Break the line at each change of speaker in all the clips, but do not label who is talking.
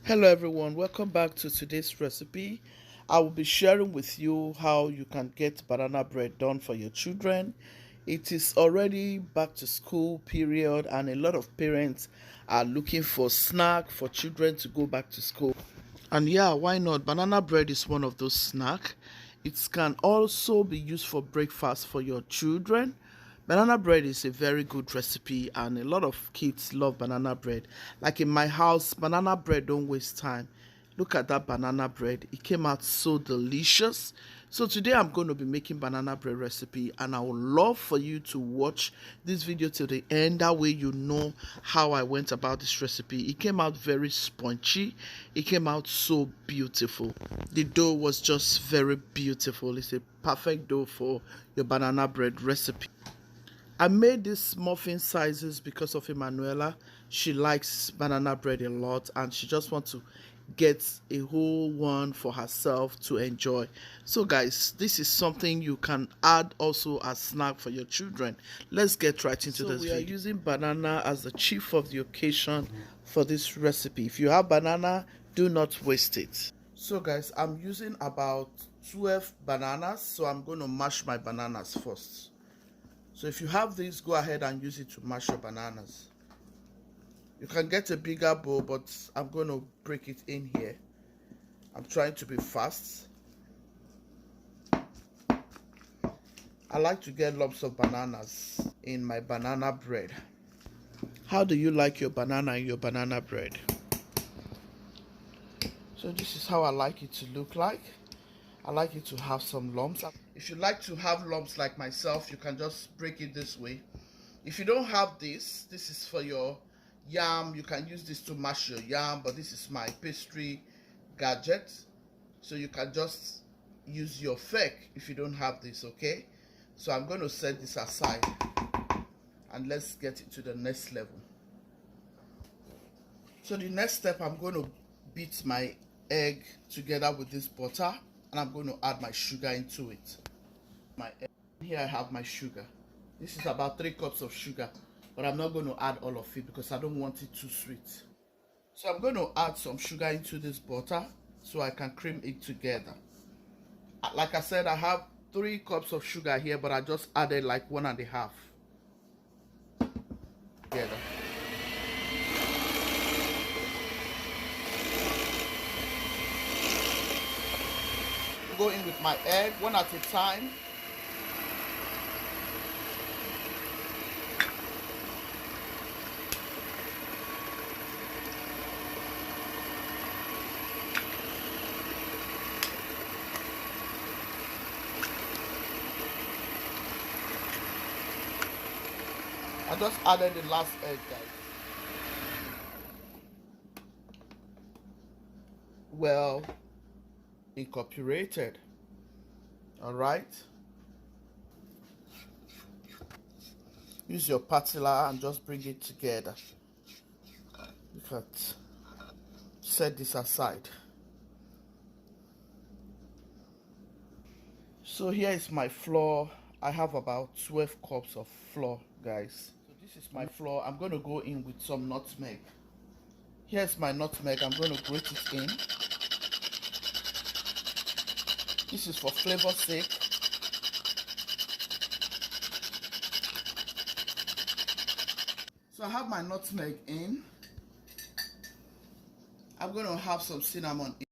Hello everyone, welcome back to today's recipe. I will be sharing with you how you can get banana bread done for your children. It is already back to school period and a lot of parents are looking for snack for children to go back to school. And yeah, why not? Banana bread is one of those snacks. It can also be used for breakfast for your children. Banana bread is a very good recipe and a lot of kids love banana bread. Like in my house, banana bread don't waste time. Look at that banana bread. It came out so delicious. So today I'm going to be making banana bread recipe and I would love for you to watch this video till the end. That way you know how I went about this recipe. It came out very spongy. It came out so beautiful. The dough was just very beautiful. It's a perfect dough for your banana bread recipe. I made these muffin sizes because of Emanuela. She likes banana bread a lot and she just wants to get a whole one for herself to enjoy. So guys, this is something you can add also as snack for your children. Let's get right into this video. We are using banana as the chief of the occasion for this recipe. If you have banana, do not waste it. So guys, I'm using about 12 bananas, so I'm going to mash my bananas first. So if you have this, go ahead and use it to mash your bananas. You can get a bigger bowl, but I'm going to break it in here. I'm trying to be fast. I like to get lots of bananas in my banana bread. How do you like your banana in your banana bread? So this is how I like it to look like. I like it to have some lumps. If you like to have lumps like myself, you can just break it this way. If you don't have this is for your yam. You can use this to mash your yam, but this is my pastry gadget. So you can just use your fork if you don't have this, okay? So I'm going to set this aside and let's get it to the next level. So the next step, I'm going to beat my egg together with this butter and I'm going to add my sugar into it. Here I have my sugar. This is about 3 cups of sugar, but I'm not going to add all of it because I don't want it too sweet. So I'm going to add some sugar into this butter so I can cream it together. Like I said, I have 3 cups of sugar here, but I just added like 1.5 together. Go in with my egg, one at a time. I just added the last egg, guys. Well incorporated. All right. Use your spatula and just bring it together. Look at. Set this aside. So here is my flour. I have about 12 cups of flour, guys. So this is my flour. I'm going to go in with some nutmeg. Here's my nutmeg. I'm going to grate it in. This is for flavor's sake. So I have my nutmeg in. I'm going to have some cinnamon in.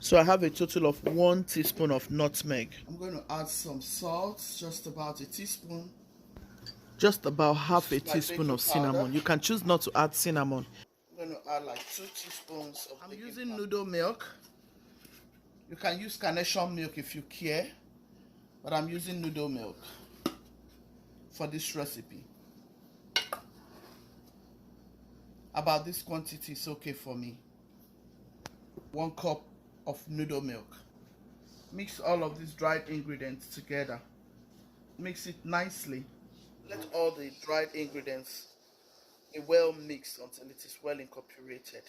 So I have a total of 1 teaspoon of nutmeg. I'm going to add some salt, just about a teaspoon. Just about half a teaspoon of cinnamon. You can choose not to add cinnamon. I'm going to add like 2 teaspoons of baking powder. I'm using noodle milk. You can use carnation milk if you care, but I'm using noodle milk for this recipe. About this quantity is okay for me. 1 cup of noodle milk. Mix all of these dried ingredients together. Mix it nicely. Let all the dried ingredients be well mixed until it is well incorporated.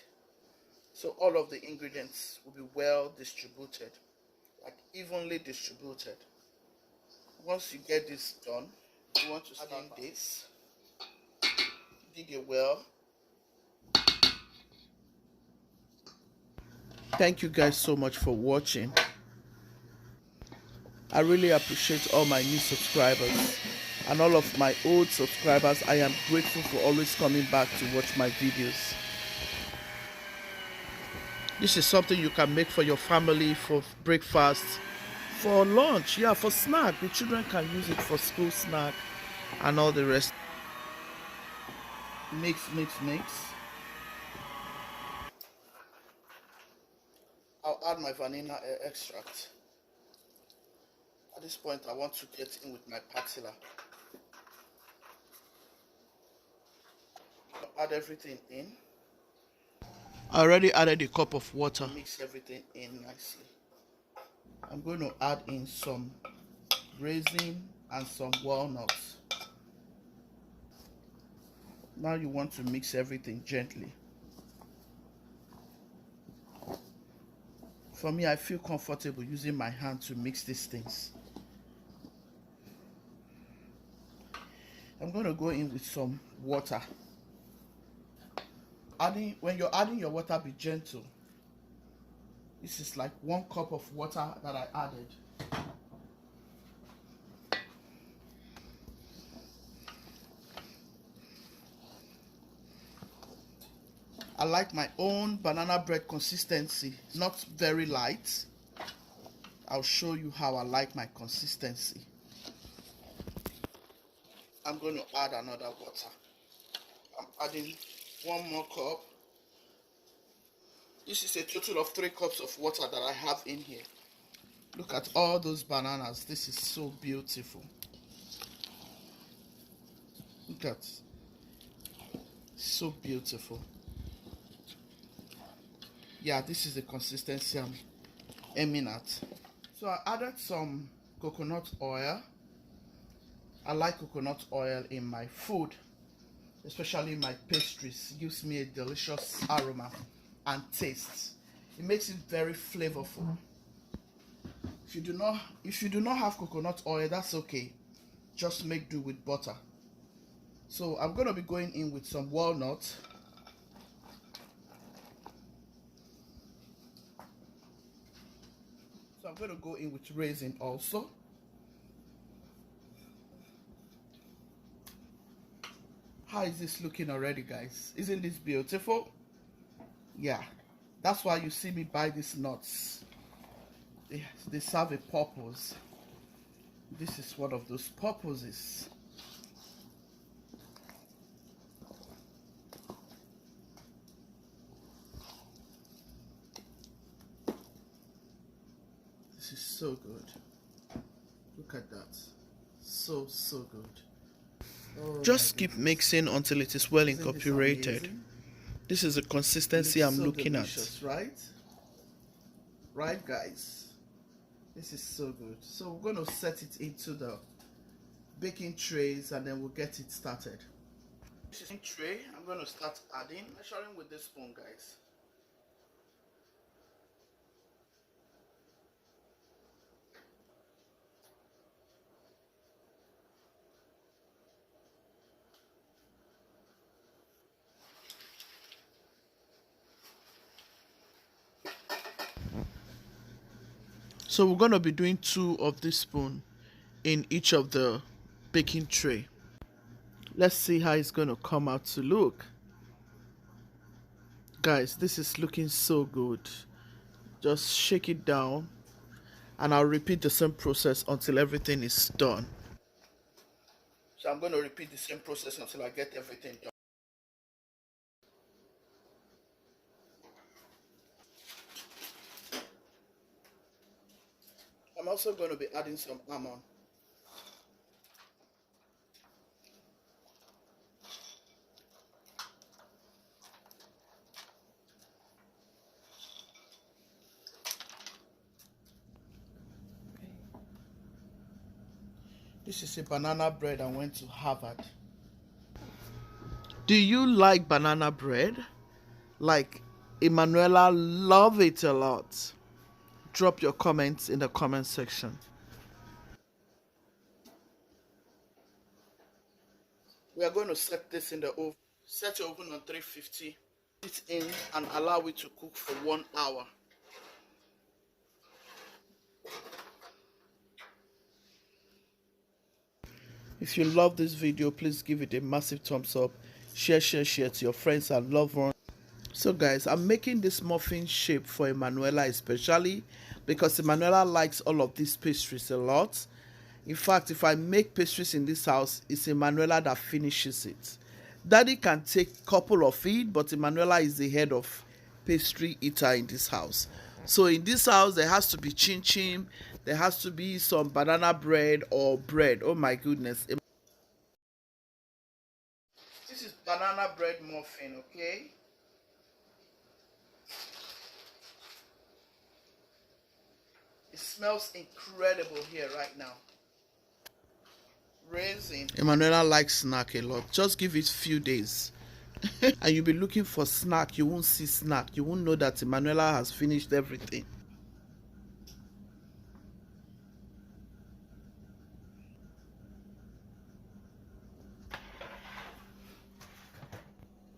So all of the ingredients will be well distributed, like evenly distributed. Once you get this done, you want to start this. Dig a well. Thank you guys so much for watching. I really appreciate all my new subscribers and all of my old subscribers. I am grateful for always coming back to watch my videos. This is something you can make for your family, for breakfast, for lunch, yeah, for snack. The children can use it for school snack and all the rest. Mix. I'll add my vanilla extract. At this point, I want to get in with my patilla. I'll add everything in. I already added a cup of water. Mix everything in nicely. I'm going to add in some raisin and some walnuts. Now you want to mix everything gently. For me, I feel comfortable using my hand to mix these things. I'm going to go in with some water. When you're adding your water, be gentle. This is like 1 cup of water that I added. I like my own banana bread consistency, not very light. I'll show you how I like my consistency. I'm going to add another water. I'm adding 1 more cup. This is a total of 3 cups of water that I have in here. Look at all those bananas. This is so beautiful. Look at, so beautiful. Yeah, this is the consistency I'm aiming at. So I added some coconut oil. I like coconut oil in my food, especially my pastries. It gives me a delicious aroma and taste. It makes it very flavorful. If you do not have coconut oil, that's okay. Just make do with butter. So I'm going to be going in with some walnuts. So I'm going to go in with raisin also. How is this looking already, guys? Isn't this beautiful? Yeah, that's why you see me buy these nuts. They serve a purpose. This is one of those purposes. This is so good. Look at that. So good. Oh, just keep mixing until it is well incorporated. This is the consistency I'm looking at. Right? Right, guys? This is so good. So we're going to set it into the baking trays and then we'll get it started. This is a tray. I'm going to start adding, measuring with this spoon, guys. So we're going to be doing 2 of this spoon in each of the baking tray. Let's see how it's going to come out to look. Guys, this is looking so good. Just shake it down and I'll repeat the same process until everything is done. So I'm going to repeat the same process until I get everything done. I'm also going to be adding some almond. This is a banana bread I went to Harvard. Do you like banana bread? Like Emanuela, love it a lot. Drop your comments in the comment section. We are going to set this in the oven. Set your oven on 350. Put it in and allow it to cook for 1 hour. If you love this video, please give it a massive thumbs up. Share to your friends and loved ones. So guys, I'm making this muffin shape for Emanuela especially because Emanuela likes all of these pastries a lot. In fact, if I make pastries in this house, it's Emanuela that finishes it. Daddy can take a couple of it, but Emanuela is the head of pastry eater in this house. So in this house, there has to be chin chin, there has to be some banana bread or bread. Oh my goodness. This is banana bread muffin, okay? It smells incredible here right now. Raisin. Emanuela likes snack a lot. Just give it few days. And you'll be looking for snack. You won't see snack. You won't know that Emanuela has finished everything.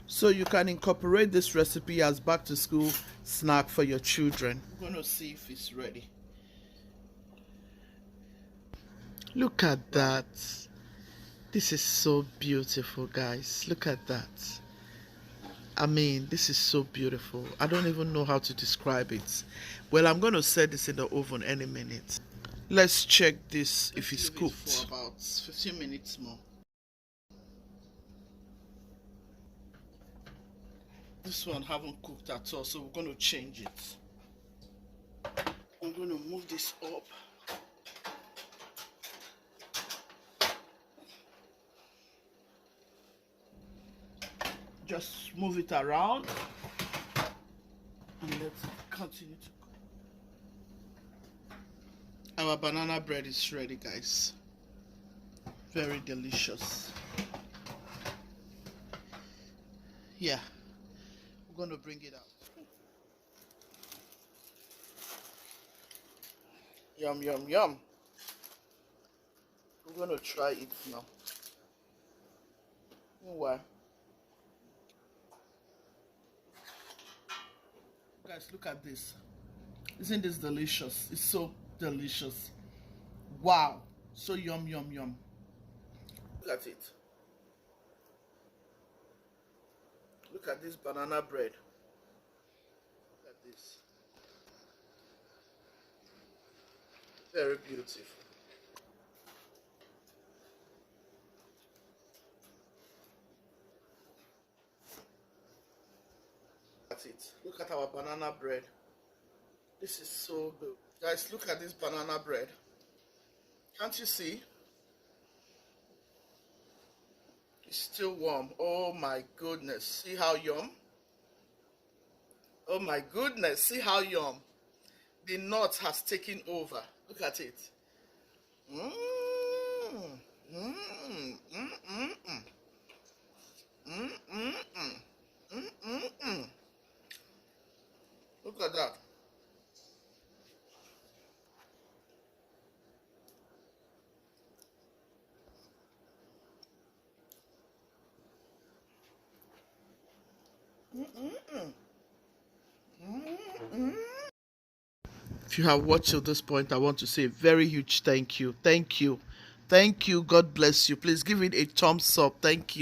So you can incorporate this recipe as back to school snack for your children. I'm going to see if it's ready. Look at that. This is so beautiful, guys. Look at that. I mean, this is so beautiful. I don't even know how to describe it. Well, I'm going to set this in the oven any minute. Let's check this if it's cooked. For about 15 minutes more. This one haven't cooked at all, so we're going to change it. I'm going to move this up. Just move it around and let's continue to cook. Our banana bread is ready, guys. Very delicious. Yeah, we're going to bring it out. Yum, yum, yum. We're going to try it now. Meanwhile, guys, look at this. Isn't this delicious? It's so delicious. Wow. So yum, yum, yum. Look at it. Look at this banana bread. Look at this. Very beautiful. That's it. Look at our banana bread. This is so good. Guys, look at this banana bread. Can't you see? It's still warm. Oh my goodness. See how yum? Oh my goodness. See how yum? The nut has taken over. Look at it. Mmm. Mmm. Mmm. Mmm. Mmm. Mmm. Mmm. Mmm. Mmm. Look at that. If you have watched till this point, I want to say a very huge thank you. Thank you. Thank you. God bless you. Please give it a thumbs up. Thank you.